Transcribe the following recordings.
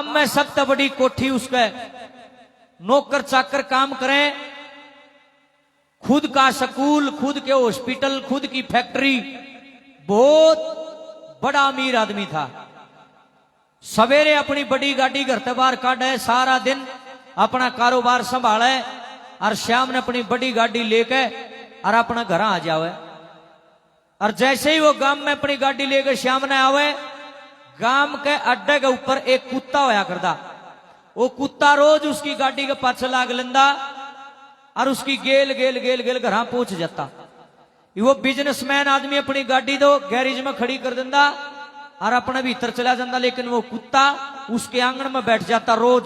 में सबसे बड़ी कोठी उसके नौकर चाकर काम करें, खुद का स्कूल, खुद के हॉस्पिटल, खुद की फैक्ट्री, बहुत बड़ा अमीर आदमी था। सवेरे अपनी बड़ी गाड़ी घर से बाहर काटे, सारा दिन अपना कारोबार संभाले और शाम ने अपनी बड़ी गाड़ी लेके और अपना घर आ जावे। और जैसे ही वो गांव में अपनी गाड़ी लेकर शाम ने आवे, गांव के अड्डे के ऊपर एक कुत्ता होया करता। वो कुत्ता रोज उसकी गाड़ी के पाछे लाग लेंदा और उसकी गेल गेल गेल गेल घर पहुंच जाता। वो बिजनेसमैन आदमी अपनी गाड़ी तो गैरेज में खड़ी कर देंदा और अपने भीतर चला जाता, लेकिन वो कुत्ता उसके आंगन में बैठ जाता रोज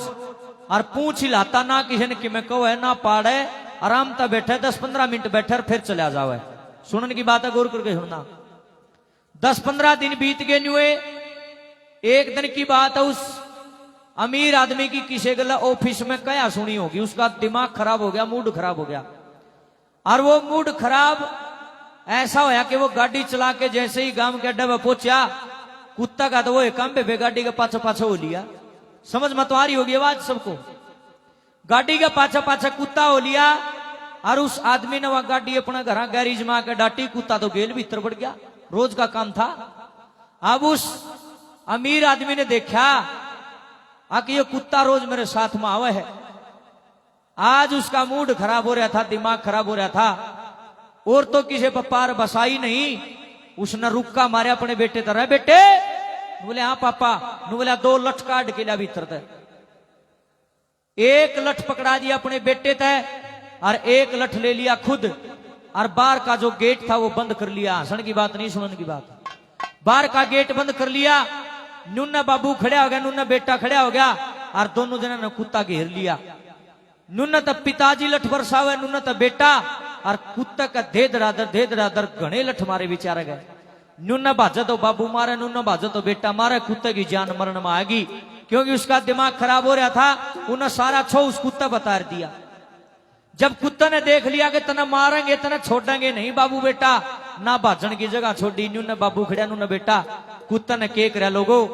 और पूंछ हिलाता, ना किसी ने कि मैं कहो है ना पाड़े, आराम से बैठे 10-15 मिनट बैठे और फिर चला जावे। सुनने की बात है, गौर करके सुनना। 10-15 दिन बीत गए न्यूए। एक दिन की बात है, उस अमीर आदमी की किसी गला ऑफिस में क्या सुनी होगी, उसका दिमाग खराब हो गया, मूड खराब हो गया। और वो मूड खराब ऐसा होया कि वो गाड़ी चला के जैसे ही गांव के अड्डे में पहुंचा, कुत्ता का तो वो एक काम पे गाड़ी के पाछे पाछे हो लिया। समझ मत आ रही होगी आवाज सबको। गाड़ी के पाछे पाछे कुत्ता हो लिया और उस आदमी ने वह गाड़ी अपना घर गैरेज में आकर डाटी। कुत्ता तो गेल भीतर बढ़ गया, रोज का काम था। अब उस अमीर आदमी ने देखा कि ये कुत्ता रोज मेरे साथ में आवे है। आज उसका मूड खराब हो रहा था, दिमाग खराब हो रहा था, और तो किसी पर पार बसाई नहीं। उसने रुक्का मारे अपने बेटे तरह, बेटे बोले हाँ पापा, बोले 2 लठ काट के लिया भीतर तय। एक लठ पकड़ा दिया अपने बेटे तय और एक लठ ले लिया खुद, और बाहर का जो गेट था वो बंद कर लिया। हंसने की बात नहीं, सुनने की बात। बाहर का गेट बंद कर लिया। नुन्ना बाबू खड़ा हो गया, नुन्ना बेटा खड़ा हो गया और दोनों जना ने कुत्ता घेर लिया। नुन्ना तब पिताजी लठ बरसावे, नुन्ना तब बेटा, और कुत्ता का धे धड़ाधर घने लठ मारे बेचारे गए। नुन्ना भाजा तो बाबू मारे, नुन्ना भाजा तो बेटा मारे। कुत्ते की जान मरण में आएगी, क्योंकि उसका दिमाग खराब हो रहा था। उन्हें सारा छो उस कुत्ता बता दिया। जब कुत्ता ने देख लिया कि तना मारेंगे तना छोड़ेंगे नहीं बाबू बेटा, ना भाजन की जगह छोड़ी। नुन्ना बाबू खड़ा, नुन्ना बेटा। कुत्ता ने के करा लोगो,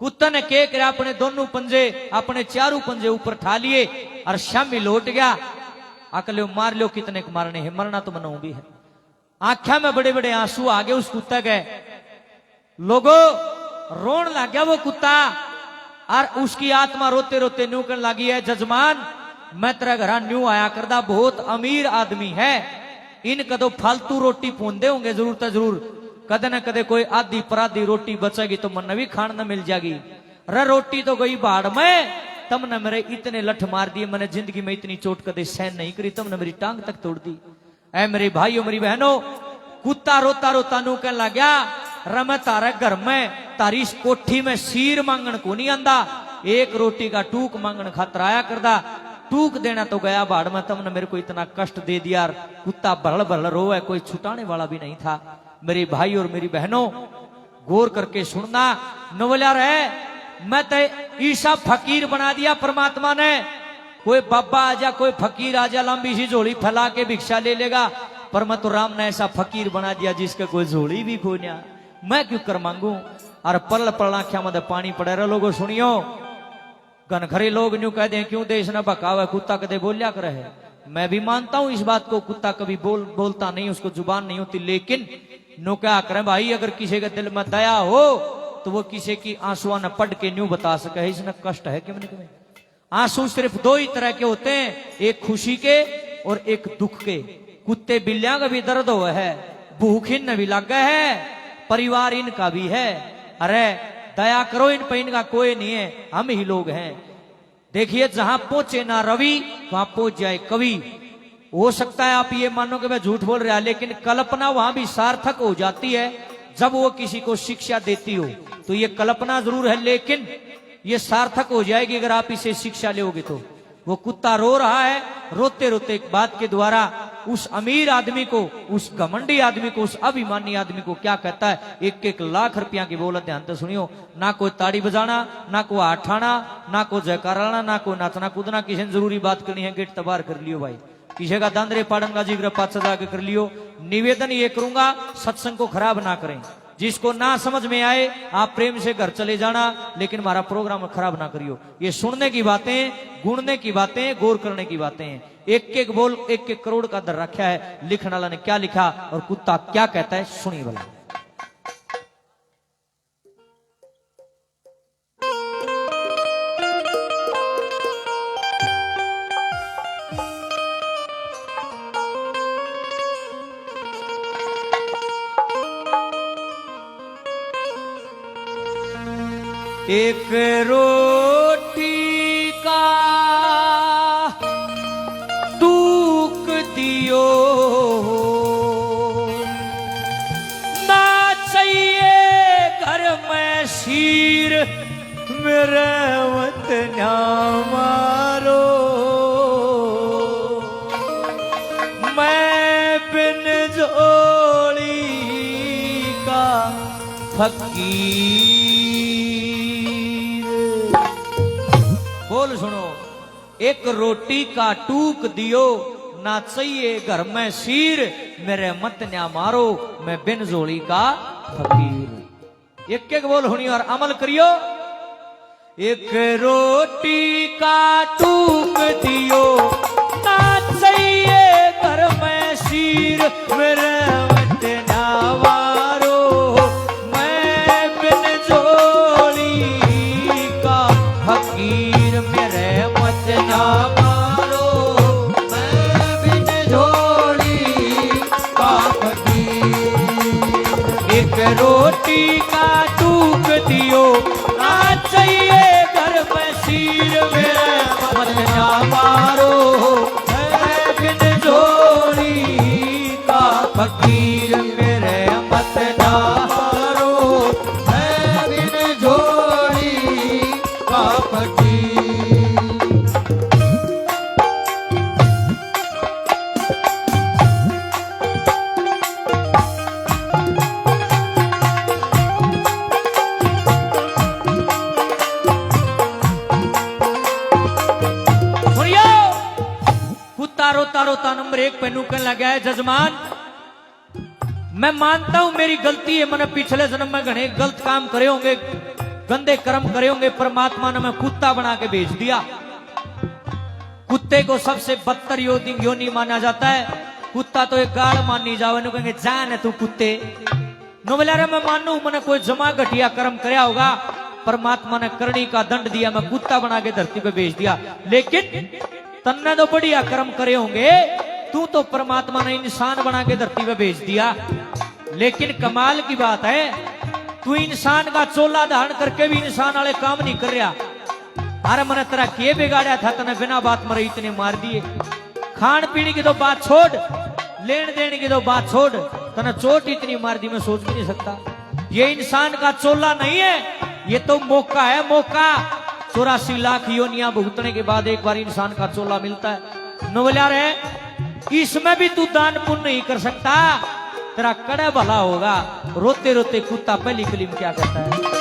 कुत्ता ने के करा, अपने दोनों पंजे, अपने चारों पंजे ऊपर ठा लिए और शामी लौट गया। अकले मार लो, कितने को मारने हैं, मरना तो मनाऊ भी है। आंखों में बड़े बड़े आंसू आ गए उस कुत्ते के। लोगो रोन लग गया वो कुत्ता, और उसकी आत्मा रोते रोते न्यू कर लगी है, जजमान मैं तेरा घर न्यू आया करदा, बहुत अमीर आदमी है, इनका तो फालतू रोटी पूंदे होंगे जरूर जरूर, कदे न कदे कोई आधी पराधी रोटी बचेगी तो मन भी खान न मिल जाएगी। रे रोटी तो गई बाढ़ में, तुमने मेरे इतने लठ मार दिए, मैंने जिंदगी में इतनी चोट कदे सहन नहीं करी, तुमने मेरी टांग तक तोड़ दी। ऐ मेरे भाइयों मेरी बहनों, कुत्ता रोता रोता नू कहने लग गया, रमे तारे घर में तारी इस कोठी में सीर मांगन को नहीं आंदा, एक रोटी का टूक मांगन खातर आया करदा। टूक देना तो गया बाढ़ में, तुमने मेरे को इतना कष्ट दे दिया। कुत्ता भरल भरल रोए, कोई छुटाने वाला भी नहीं था। मेरे भाई और मेरी बहनों गौर करके सुनना, नवला रहे मैं तो ईसा फकीर बना दिया परमात्मा ने। कोई बाबा आ जा, कोई फकीर आ जा, लंबी सी झोली फैला के भिक्षा ले लेगा, पर मैं तो राम ने ऐसा फकीर बना दिया जिसके कोई झोली भी कोई नहीं। मैं क्यों कर मांगू, और पल पल आख्या मत पानी पड़े रहे। लोगों सुनियो, घनघरे लोग न्यू कह दे क्यों देश न बकावा, कुत्ता कदे बोलिया करे है। मैं भी मानता हूं इस बात को, कुत्ता कभी बोलता नहीं, उसको जुबान नहीं होती, लेकिन नो क्या करें भाई, अगर किसी के दिल में दया हो तो वो किसी की आंसुआ न पढ़ के न्यू बता सके इसमें कष्ट है कि नहीं। आंसू सिर्फ 2 ही तरह के होते हैं, एक खुशी के और एक दुख के। कुत्ते बिल्लियां का भी दर्द हुआ है, भूख इन भी लग गए है, परिवार इनका भी है। अरे दया करो इन पर, इनका कोई नहीं है, हम ही लोग हैं। देखिए जहां पहुंचे ना रवि वहां पहुंच जाए कवि। हो सकता है आप ये मानो कि मैं झूठ बोल रहा, लेकिन कल्पना वहां भी सार्थक हो जाती है जब वो किसी को शिक्षा देती हो। तो ये कल्पना जरूर है, लेकिन ये सार्थक हो जाएगी अगर आप इसे शिक्षा लोगे तो। वो कुत्ता रो रहा है, रोते रोते एक बात के द्वारा उस अमीर आदमी को, उस घमंडी आदमी को, उस अभिमानी आदमी को क्या कहता है। 1-1 लाख रुपया की बोलत, ध्यान से सुनियो। ना कोई ताड़ी बजाना, ना कोई हाथ ठाना, ना कोई जयकारा लाना, ना कोई नाचना कूदना। किसी ने जरूरी बात करनी है गेट तबार कर लियो भाई, किसी का दांदरे पाड़न का जिक्र 5 सजा के कर लियो। निवेदन ये करूंगा सत्संग को खराब ना करें, जिसको ना समझ में आए आप प्रेम से घर चले जाना, लेकिन हमारा प्रोग्राम खराब ना करियो। ये सुनने की बातें, गुणने की बातें, गौर करने की बातें हैं। एक एक बोल 1-1 करोड़ का दर रखा है। लिखने वाला ने क्या लिखा और कुत्ता क्या कहता है, सुनिए भला। एक रोटी का टूक दियो ना चाहिए घर में शीर, मेरे वतन मारो मैं बिन जोड़ी का फकीर। बोल सुनो, एक रोटी का टूक दियो ना चाहिए घर में शीर, मेरे मत न्या मारो मैं बिन जोड़ी का फकीर। एक एक बोल होनी और अमल करियो। एक रोटी का टूक दियो ना चाहिए घर में शीर, मेरे मत न्या मारो मैं बिन जोड़ी का फकीर। रोटी का टूक दियो ना चाहिए घर में शीर, मेरे मत ना मारो मैं बिन जोड़ी का फकीर। मेरे मत ना मारो मैं बिन जोड़ी का फकीर। रोता रोता नंबर 1 पे नूकन लगा है, जजमान मैं मानता हूं मेरी गलती है, मैंने पिछले जन्म में घने गलत काम करे होंगे, गंदे कर्म करे होंगे। परमात्मा ने मैं कुत्ता बना के भेज दिया। कुत्ते को सबसे बदतर योनि माना जाता है। कुत्ता तो एक गाड़ मानी जावे, नु कहेंगे जान है तू कुत्ते नो बोला रे मैं मानू मैंने कोई जमा घटिया कर्म करया होगा, परमात्मा ने करनी का दंड दिया, मैं कुत्ता बना के धरती पे भेज दिया। लेकिन तन्ने तो बढ़िया कर्म करे होंगे, तू तो परमात्मा ने इंसान बना के धरती पे भेज दिया। लेकिन कमाल की बात है, तू इंसान का चोला धारण करके भी इंसान वाले काम नहीं कर रहा। अरे मैंने तेरा किए बिगाड़ा था, तने बिना बात मरे इतने मार दिए। खान पीने की तो बात छोड़, लेन देन की तो बात छोड़, तने चोट इतनी मार दी मैं सोच भी नहीं सकता। ये इंसान का चोला नहीं है, ये तो मौका है, मौका। 84 लाख योनियां भुगतने के बाद एक बार इंसान का चोला मिलता है। नोवलिया रे इसमें भी तू दान पुण्य नहीं कर सकता, तेरा कड़ा भला होगा। रोते रोते कुत्ता पहली कलीम क्या कहता है,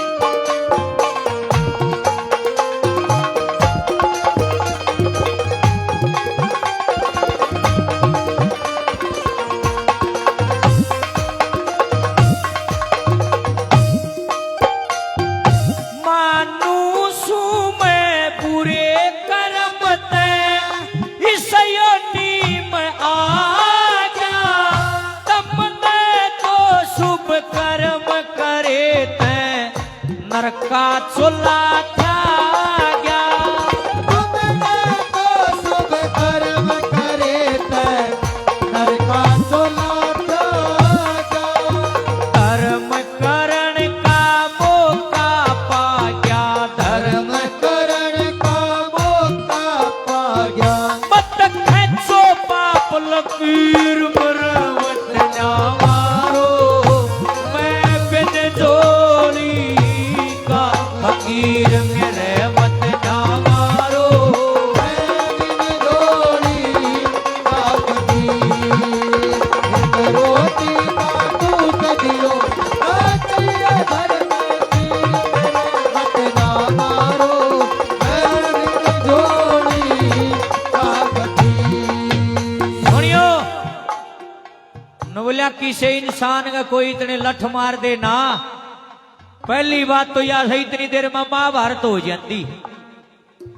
का चोला था गया तुमने तो शुभ कर्म करे थे, नर का चोला था गया। धर्म करण का मौका पा गया, धर्म करण का मौका पा गया। मत खेचो पाप लकीर मरवत ना मारो, मैं बिन जोड़ी फकीर। मेरे मत ना मारो मैं बिन जोड़ी का फकीर। रोटी का टूक दियो चाहिए घर में शीर, मेरे मत ना मारो मैं बिन जोड़ी का फकीर। सुनियो किसी इंसान का कोई इतने लठ मार दे ना, पहली बात तो यह है इतनी देर में महाभारत हो जाती।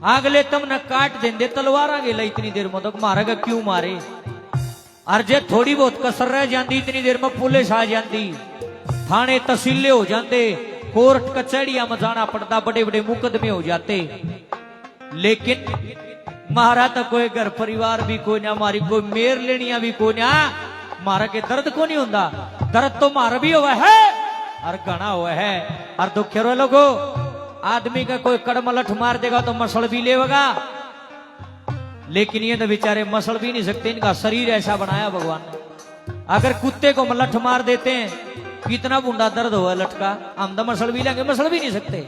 अगले तुमने काट देंगे तलवार आगे ला इतनी देर में, तो मारेगा क्यों मारे। और जे थोड़ी बहुत कसर रह जाती इतनी देर में पुलिस आ जाती, थाने तहसीले हो जाते, कोर्ट कचहरिया में जाना पड़ता, बड़े बड़े मुकदमे हो जाते। लेकिन मारा तो कोई घर परिवार भी कोई ना, हमारी कोई मेर लेनिया भी कोई ना, मारा के दर्द को नहीं होता। दर्द तो मारा भी हुआ है और घना हुआ है। और दुख रो लोगो, आदमी का कोई कड़म लठ मार देगा तो मसल भी लेगा, लेकिन ये तो बेचारे मसल भी नहीं सकते, इनका शरीर ऐसा बनाया भगवान ने। अगर कुत्ते को लठ मार देते हैं, कितना बूंदा दर्द हुआ लटका, हम तो मसल भी लेंगे, मसल भी नहीं सकते।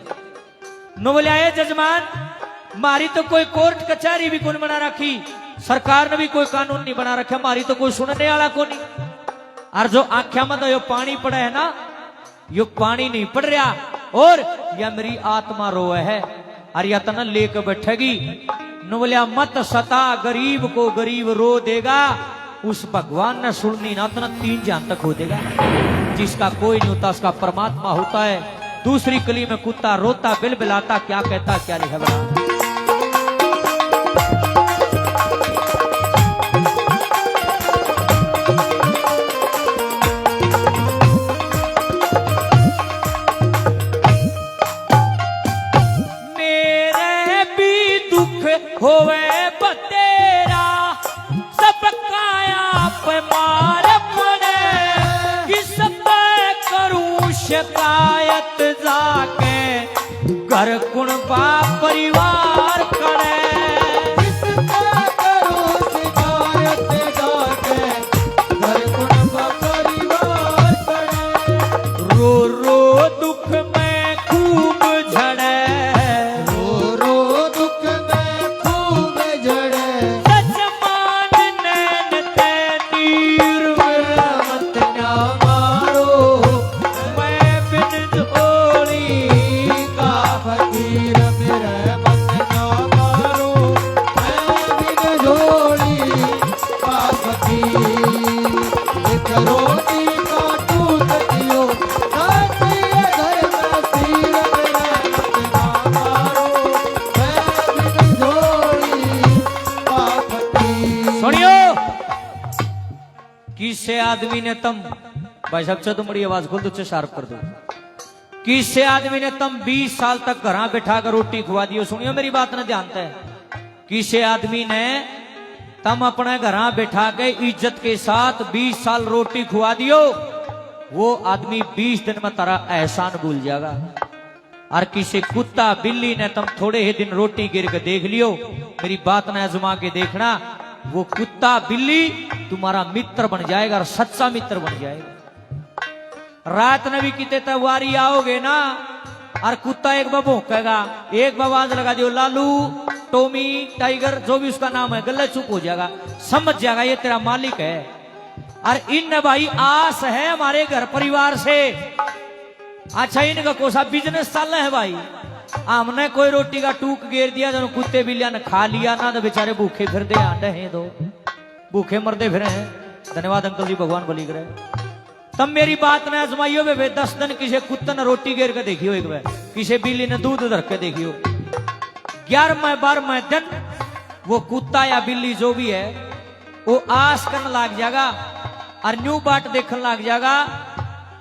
नो बोले आए जजमान, मारी तो कोई कोर्ट कचहरी भी कौन बना रखी, सरकार ने भी कोई कानून नहीं बना रखा, मारी तो कोई सुनने वाला को नहीं। और जो आख्या में तो यो पानी पड़ा है ना, यो पानी नहीं पड़ रहा, और यह मेरी आत्मा रोए है और या तना लेकर बैठेगी। नो बोलिया मत सता गरीब को, गरीब रो देगा, उस भगवान ने सुननी ना तना 3 जान तक हो देगा। जिसका कोई नहीं होता उसका परमात्मा होता है। दूसरी कली में कुत्ता रोता बिलबिलाता, क्या कहता क्या नहीं खबर। होवे बतेरा सबका आप मार पड़े, किस पे करूं शिकायत जाके, घर कुणबा परिवार करे। किस पे करूं शिकायत जाके, घर कुणबा परिवार करे। रो रो दुख में खूब झड़े, किसे आदमी ने तम, भाई साहब तुम बड़ी आवाज खोल दो, शार्प कर दो। किसे आदमी ने तम 20 साल तक घर बैठा कर रोटी खुआ दियो। सुनियो मेरी बात ना ध्यान है। किसे आदमी ने तम अपने घर बैठा के इज्जत के साथ 20 साल रोटी खुआ दियो, वो आदमी 20 दिन में तारा एहसान भूल जाएगा। और किसी कुत्ता बिल्ली ने तम थोड़े ही दिन रोटी गिर के देख लियो, मेरी बात ना आजमा के देखना, वो कुत्ता बिल्ली तुम्हारा मित्र बन जाएगा और सच्चा मित्र बन जाएगा। रात में भी कितने तवारी आओगे ना, और कुत्ता एक बार भौंकेगा, एक बार आवाज लगा दियो लालू, टॉमी, टाइगर, जो भी उसका नाम है, गले चुप हो जाएगा, समझ जाएगा ये तेरा मालिक है। और इन भाई आस है हमारे घर परिवार से। अच्छा इनका कोसा बिजनेस चल रहा है भाई, हमने कोई रोटी का टूक गेर दिया, जब कुत्ते बिल्लिया ने खा लिया ना, तो बेचारे भूखे फिर दे आंडे हैं, दो भूखे मरते फिर हैं। धन्यवाद अंकल जी, भगवान भली करे। तब मेरी बात ने आजमाइयो वे 10 दिन किसी कुत्ते ने रोटी गेर के देखियो, एक बार किसी बिल्ली ने दूध धर के देखियो, 11वें 12वें दिन वो कुत्ता या बिल्ली जो भी है वो आस करने लग जाएगा और न्यू बाट देखने लग जाएगा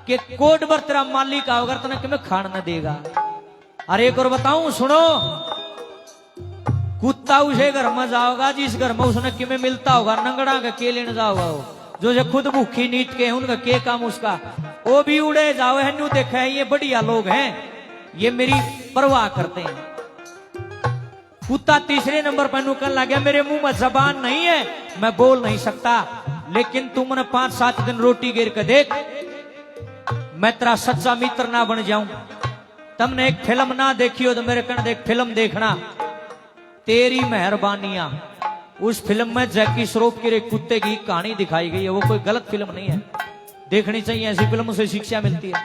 कि कोट भर तेरा मालिक आओगा तो तुम्हें खाना न देगा। अरे एक और बताऊं सुनो, कुत्ता उसे घर में जाओगा जिस घर में उसने किमें मिलता होगा, नंगड़ा का के लेने जाओगा, वो जो से खुद भूखी नीट के हैं उनका के काम उसका, वो भी उड़े जाओ है। न्यू देखा है ये बढ़िया लोग हैं, ये मेरी परवाह करते हैं। कुत्ता तीसरे नंबर पर नुकल लग गया, मेरे मुंह में जबान नहीं है, मैं बोल नहीं सकता, लेकिन तुमने 5-7 दिन रोटी गिर के देख, मैं तेरा सच्चा मित्र ना बन जाऊं। तुमने एक फिल्म ना देखी हो तो मेरे कण देख फिल्म देखना, तेरी मेहरबानियां। उस फिल्म में जैकी श्रॉफ की एक कुत्ते की कहानी दिखाई गई है, वो कोई गलत फिल्म नहीं है, देखनी चाहिए, ऐसी फिल्मों से शिक्षा मिलती है।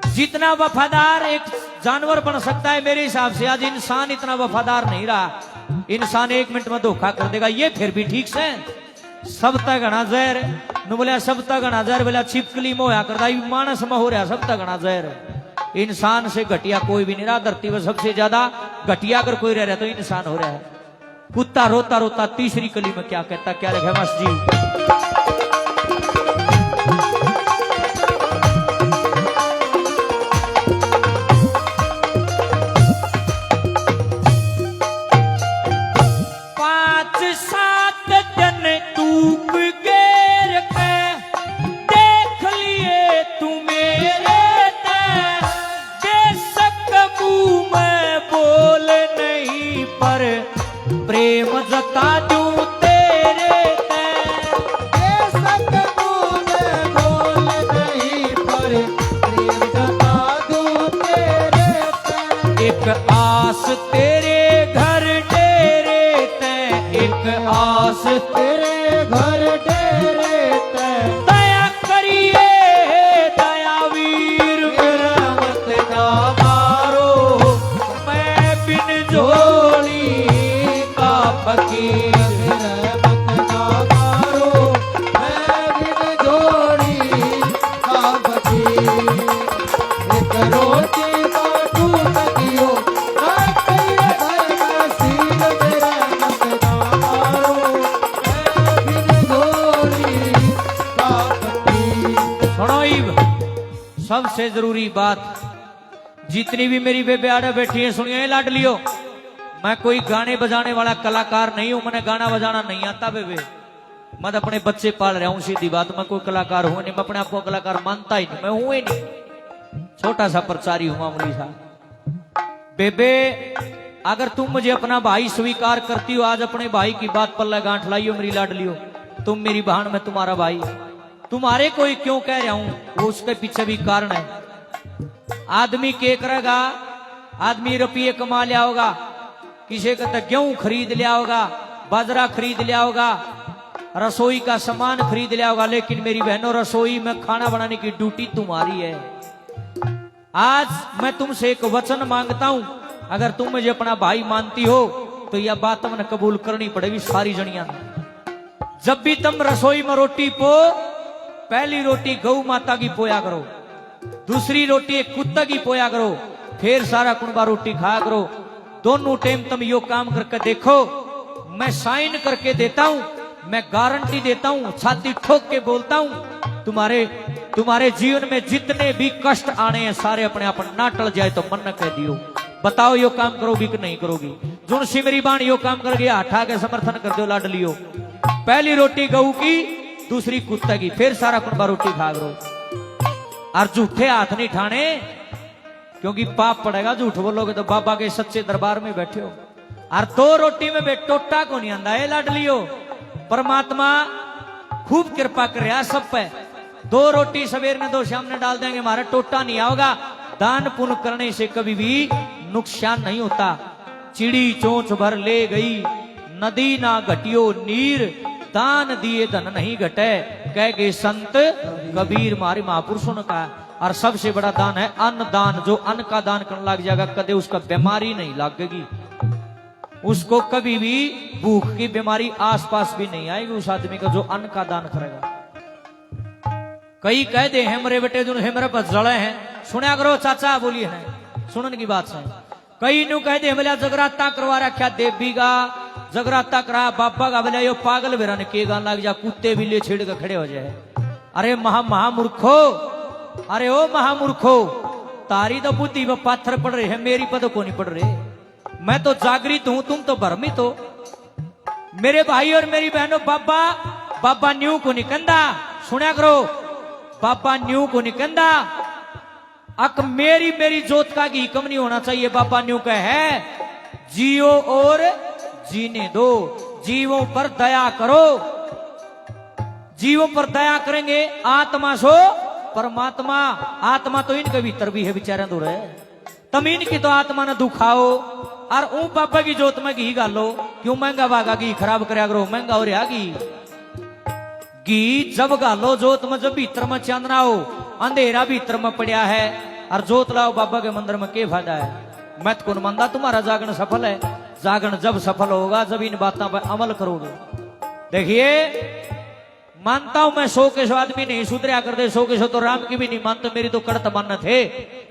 जितना वफादार एक जानवर बन सकता है मेरे हिसाब से आज इंसान इतना वफादार नहीं रहा। इंसान 1 मिनट में धोखा कर देगा, ये फिर भी ठीक से सबता घना जहर नु बोलिया सबता घना जहर बोलिया छिपकली में होया करता मानस में हो रहा सबता घना जहर। इंसान से घटिया कोई भी नहीं रहा धरती में, सबसे ज्यादा घटिया अगर कोई रह रहा तो इंसान हो रहा है। कुत्ता रोता रोता तीसरी कली में क्या कहता, क्या लिखा मस जी। प्रेम जता दूं तेरे ते, ये सब मैं बोल नहीं पर प्रेम जता दूं तेरे ते। एक आस तेरे घर डेरे ते, एक आस तेरे घर डेरे ते। दया करिए दया वीर मेरा मत ना मारो, मैं बिन जोड़ी फकीर मत ना मारो, मैं बिन जोड़ी का फकीर। एक रोटी बाटू तकियो मैं तेरे घर में सील मेरा मत ना मारो, मैं बिन जोड़ी का फकीर। सुनो इब सबसे जरूरी बात, जितनी भी मेरी बेबे आड़े बैठी है सुनिए लाडलियो, मैं कोई गाने बजाने वाला कलाकार नहीं हूं, मैंने गाना बजाना नहीं आता बेबे। मैं तो अपने बच्चे पाल रहा हूं, सीधी बात। मैं कोई कलाकार हूं नहीं, मैं अपने आप को कलाकार मानता ही नहीं, मैं हूं ही नहीं, छोटा सा प्रचारी हूं, मामूली सा। बेबे अगर तुम मुझे अपना भाई स्वीकार करती हो, आज अपने भाई की बात पल्ला गांठ लाइयो मेरी लाडलियो, तुम मेरी बहन, मैं तुम्हारा भाई। तुम्हारे कोई क्यों कह रहा हूं वो उसके पीछे भी कारण है। आदमी के करेगा, आदमी रुपये कमा लिया होगा, किसी का तो गेहूं खरीद लिया होगा, बाजरा खरीद लिया होगा, रसोई का सामान खरीद लिया होगा, लेकिन मेरी बहनों रसोई में खाना बनाने की ड्यूटी तुम्हारी है। आज मैं तुमसे एक वचन मांगता हूं, अगर तुम मुझे अपना भाई मानती हो तो यह बात मैंने कबूल करनी पड़ेगी सारी जनिया। जब भी तुम रसोई में रोटी पो, पहली रोटी गौ माता की पोया करो, दूसरी रोटी एक कुत्ता की पोया करो, फिर सारा कुनबा रोटी खाया करो। दोनों टाइम तुम यो काम करके देखो, मैं साइन करके देता हूं, मैं गारंटी देता हूं, छाती ठोक के बोलता हूं, तुम्हारे जीवन में जितने भी कष्ट आने हैं सारे अपने आप ना टल जाए तो मन न कह दियो। बताओ यो काम करोगी कि नहीं करोगी? जुन सिमरी बाण यो काम कर गया, हटा के समर्थन कर दो लाडलियो। पहली रोटी गऊ की, दूसरी कुत्ता की, फिर सारा कुनबा रोटी खा करो। और झूठे हाथ नहीं ठाने, क्योंकि पाप पड़ेगा, झूठ बोलोगे तो बाबा के सच्चे दरबार में बैठे हो। और दो रोटी में टोटा को नहीं आंदा है लाडलियो। परमात्मा खूब कृपा कर रहा सब पे। दो रोटी सवेर ने दो शाम ने डाल देंगे, हमारा टोटा नहीं आओगा। दान पुण्य करने से कभी भी नुकसान नहीं होता। चिड़ी चोंच भर ले गई, नदी ना घटियो नीर, दान दिए धन नहीं घटे, कह गए संत कबीर मारे महापुरुषों ने कहा। और सबसे बड़ा दान है अन्न दान। जो अन्न का दान करने लग जाएगा कदे उसका बीमारी नहीं लगेगी, उसको कभी भी भूख की बीमारी आसपास भी नहीं आएगी उस आदमी का जो अन्न का दान करेगा। कई कह दे हेमरे बेटे जो हेमरे पर जड़े हैं, सुना करो चाचा, बोलिए है सुनने की बात है। कई नु कह दे बोलिया जगराता करवा रखा देवी का, जगराता करा बाबा का, बोलिया यो पागल बेरा ने के गान लग जा, कुत्ते बिल्ली छेड़ के खड़े हो जाए। अरे महामूर्खो, अरे ओ महामूर्खो, तारी तो बुद्धि में पाथर पड़ रहे हैं, मेरी पद को नहीं पड़ रहे। मैं तो जागृत हूं, तुम तो भ्रमित हो। मेरे भाई और मेरी बहनों, बाबा न्यू को निकंदा, सुना करो, बाबा न्यू को निकंदा। अक मेरी जोत का घी कम नहीं होना चाहिए। बाबा न्यू का है जियो और जीने दो, जीवों पर दया करो। जीवों पर दया करेंगे आत्मा सो परमात्मा। आत्मा तो इनके भीतर भी है बेचारे दूर है, तुम इनकी तो आत्मा ने दुखाओ। और ऊ बाबा की जोत में घी गालो, क्यों महंगा भागा घी खराब कराया करो, महंगा हो रहा घी जब गालो जोत में, जब भीतर में चांदना हो, अंधेरा भीतर में पड़ा है, और जोत लाओ बाबा के मंदिर में क्या फायदा है? मैं तो कौन मंदा, तुम्हारा जागरण सफल है। जागरण जब सफल होगा जब इन बातों पर अमल करोगे। देखिए मानता हूं मैं 100 के 100 आदमी नहीं सुधरिया कर दे, 100 के 100 तो राम की भी नहीं मानते, मेरी तो कड़त मानत है।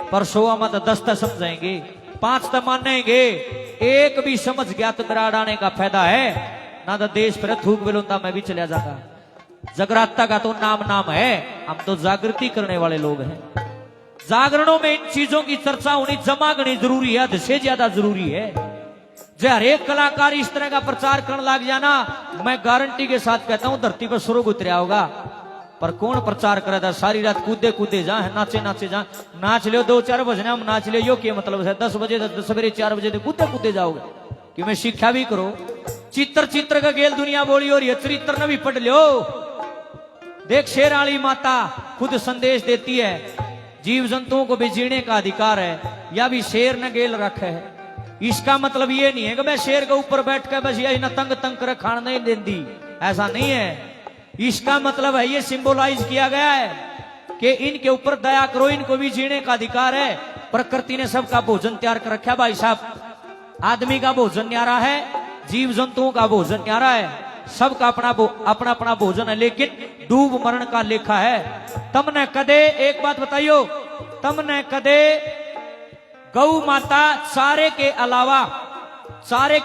पर 100 मत 10 तक समझाएंगे, 5 तक मानेंगे, एक भी समझ गया तो मेरा अड़ाने का फायदा है ना। तो देश पर थूक बेलूंदा मैं भी चला जाता। जगराता का तो नाम है, हम तो जागृति करने वाले लोग हैं। जागरणों में इन चीजों की चर्चा होनी जमा करनी जरूरी है, हद से ज्यादा जरूरी है। जो हर एक कलाकार इस तरह का प्रचार करने लग जाना, मैं गारंटी के साथ कहता हूं धरती पर स्वर्ग उतरा होगा। पर कौन प्रचार करे था? सारी रात कूदे कूदे जा, नाचे नाचे जा, नाच लियो 2-4 बजे हम नाच लियो, यो क्या मतलब है? 10 बजे सवेरे 4 बजे कूदे कूदे जाओगे कि मैं शिक्षा भी करो। चित्र का गेल दुनिया बोली हो रही है, चरित्र न भी पढ़ लो। देख शेराली माता खुद संदेश देती है, जीव जंतुओं को भी जीने का अधिकार है, या भी शेर न गेल रखे है। इसका मतलब ये नहीं है कि मैं शेर के ऊपर बैठ कर बस यही न तंग कर खाना नहीं देती, ऐसा नहीं है। इसका मतलब है, ये सिंबोलाइज किया गया है कि इनके ऊपर दया करो, इनको भी जीने का अधिकार है। प्रकृति ने सबका भोजन तैयार कर रखा भाई साहब। आदमी का भोजन न्यारा है, जीव जंतुओं का भोजन न्यारा है, सबका अपना अपना भोजन है, लेकिन डूब मरण का लेखा है। तुमने कदे एक बात बताइयो, तुमने कदे गौ माता चारे के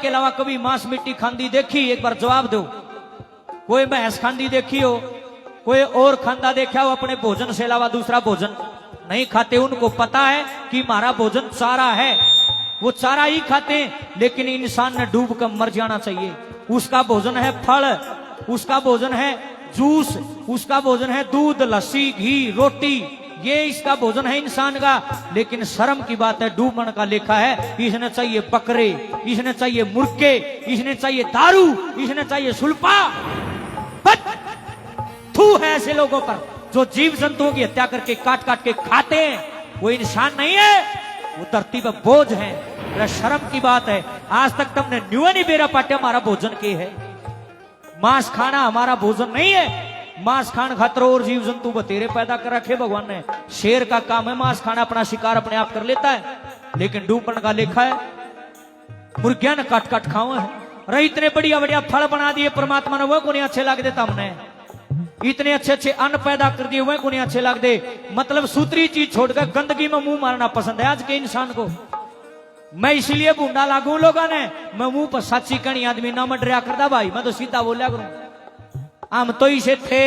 अलावा कभी मांस मिट्टी खांदी देखी? एक बार जवाब दो। कोई भैंस खांदी देखी हो, कोई और खांदा देखा हो? अपने भोजन से अलावा दूसरा भोजन नहीं खाते। उनको पता है कि हमारा भोजन चारा है, वो चारा ही खाते हैं। लेकिन इंसान ने डूब कर मर जाना चाहिए। उसका भोजन है फल, उसका भोजन है जूस, उसका भोजन है दूध, लस्सी, घी, रोटी, ये इसका भोजन है इंसान का। लेकिन शर्म की बात है, डूबन का लेखा है, इसने चाहिए बकरे, इसने चाहिए मुर्गे, इसने चाहिए दारू, इसने चाहिए सुल्पा। थू है ऐसे लोगों पर जो जीव जंतुओं की हत्या करके काट काट के खाते हैं। वो इंसान नहीं है, वो धरती पर बोझ है। शर्म की बात है, आज तक तुमने न्यू नहीं बेरा पाटे हमारा भोजन के है। मांस खाना हमारा भोजन नहीं है। मांस खान खातर और जीव जंतु बतेरे पैदा कर रखे भगवान ने। शेर का काम है मांस खाना, अपना शिकार अपने आप कर लेता है। लेकिन डूबन का लेखा है, मुर्गिया ने काट काट खाओ है। रही इतने बढ़िया बढ़िया फल बना दिए परमात्मा ने, वो को नहीं अच्छे लग देता हमने। इतने अच्छे अच्छे अन्न पैदा कर दिए, वो को नहीं अच्छे लग दे। मतलब सूत्री चीज छोड़कर गंदगी में मुंह मारना पसंद है आज के इंसान को। मैं इसलिए बूंदा लागू लोगों ने, मैं मुंह पर सच्ची कणी आदमी ना मडरिया करता भाई, मैं तो सीधा बोलिया करूं। हम तो इसे थे,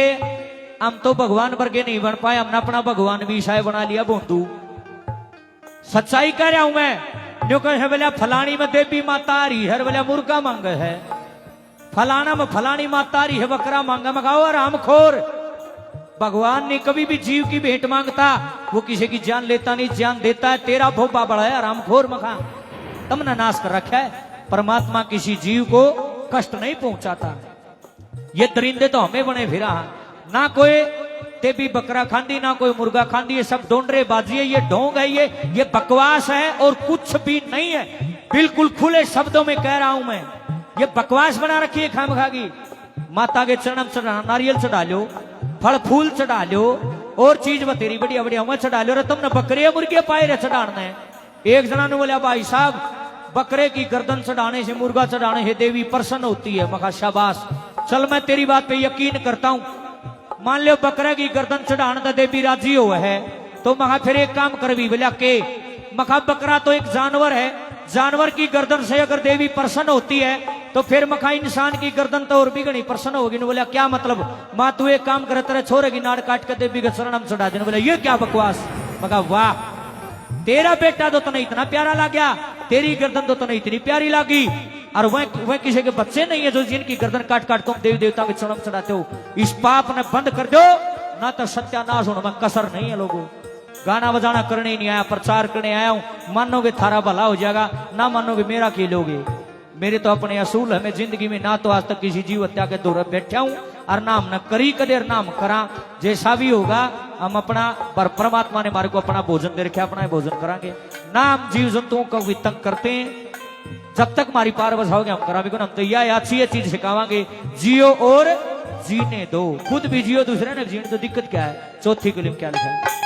हम तो भगवान वर्गे नहीं बन पाए, हमने अपना भगवान भी ईसाई बना लिया बोंदू। सच्चाई कह रहा हूं मैं। जो कहे बोलिया फलानी में देवी माता आ रही है, बोलिया मुर्गा मांग है, फलाना में फलानी माता आ रही है, बकरा मांगा। मगाओ आराम खोर। भगवान ने कभी भी जीव की भेंट मांगता, वो किसी की जान लेता नहीं, जान देता है। तेरा भोपा बड़ा है आराम खोर मखा, तुमने नाश कर रखा है। परमात्मा किसी जीव को कष्ट नहीं पहुंचाता। ये दरिंदे तो हमें बने फिरा, ना कोई देवी बकरा खांदी, ना कोई मुर्गा खांदी, ये सब डोंडरे बाजी है, ये ढोंग है, ये बकवास है और कुछ भी नहीं है। बिल्कुल खुले शब्दों में कह रहा हूं मैं, ये बकवास बना रखी है खामखा की। माता के चरण चढ़ा, नारियल चढ़ा लो, फल फूल चढ़ा लो, और चीज बतेरी बढ़िया बढ़िया हमें चढ़ा लो। तुमने बकरे मुर्गे पाए रे चढ़ाने। एक जना ने बोला भाई साहब बकरे की गर्दन चढ़ाने से, मुर्गा चढ़ाने से देवी प्रसन्न होती है। मखा शाबाश, चल मैं तेरी बात पे यकीन करता हूं। मान लो बकरे की गर्दन चढ़ाने तो देवी राजी हो है, तो मखा फिर एक काम कर भी बोला के मखा बकरा तो एक जानवर है, जानवर की गर्दन से अगर देवी प्रसन्न होती है तो फिर मखा इंसान की गर्दन तो और भी घनी प्रसन्न होगी। ने बोला क्या मतलब? माँ तू एक काम करे, तेरे छोरे की नाड़ काट कर देवी के शरण हम चढ़ा देने। बोला ये क्या बकवास? मखा वाह, तेरा बेटा तो तने इतना प्यारा लग गया, तेरी गर्दन तो तने इतनी प्यारी लगी, और वह किसी के बच्चे नहीं है जो जिनकी गर्दन काट काट तुम देवी देवता के चरण चढ़ाते हो। इस पाप ने बंद कर दो, ना तो सत्यानाश होने में कसर नहीं है। लोगों गाना बजाना करने ही नहीं आया, प्रचार करने आया हूं। मानोगे थारा भला हो जाएगा, ना मानोगे मेरा खेलोगे। मेरे तो अपने असूल है, मैं जिंदगी में ना तो आज तक किसी जीव हत्या के दौर बैठा हूं, और नाम न करी कदेर नाम करा। जैसा भी होगा हम अपना, पर परमात्मा ने हमारे को अपना भोजन दे रखा, अपना भोजन करांगे। नाम जीव जंतुओं को भी तंग करते हैं, जब तक हमारी पार बसाओगे हम करा भी। हम तो यह अच्छी चीज सिखावांगे, जियो और जीने दो। खुद भी जियो, दूसरे ने जीने तो दिक्कत क्या है? चौथी कलम क्या लिखा है?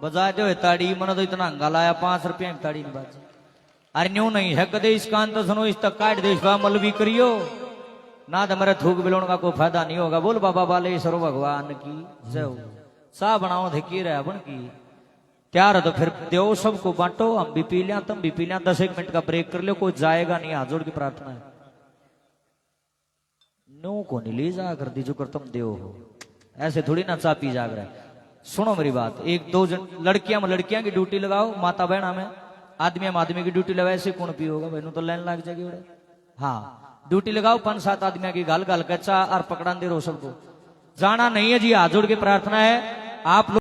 बजा दो ताड़ी मन तो इतना हंगा लाया 5 रुपया की ताड़ी नहीं बाजी। अरे न्यू नहीं है कदे इस कान तो सुनो इस तक काट देश मल भी करियो ना तो मेरे थूक बिलोण का कोई फायदा नहीं होगा। बोल बाबा बालेश्वर भगवान की जय हो। सा बनाओ थे की रहा बन की त्यार है तो फिर दो सबको बांटो। हम भी पी लिया तुम भी पी लिया 10-1 मिनट का ब्रेक कर लो कोई जाएगा नहीं। हाथ जोड़ की प्रार्थना है नो को नहीं ले जा कर दी जो कर तुम देव हो ऐसे थोड़ी ना चा पी जाग रहा है। सुनो मेरी बात 1-2 जन लड़कियां में लड़कियां की ड्यूटी लगाओ माता बहना में आदमी में आदमी की ड्यूटी लगाओ। ऐसे कौन पी होगा मैनू तो लाइन लग जाएगी बड़े। हाँ ड्यूटी लगाओ 5-7 आदमी की गाल गाल कच्चा और पकड़ा दे रो सबको जाना नहीं है जी। हाथ जोड़ के प्रार्थना है आप लोग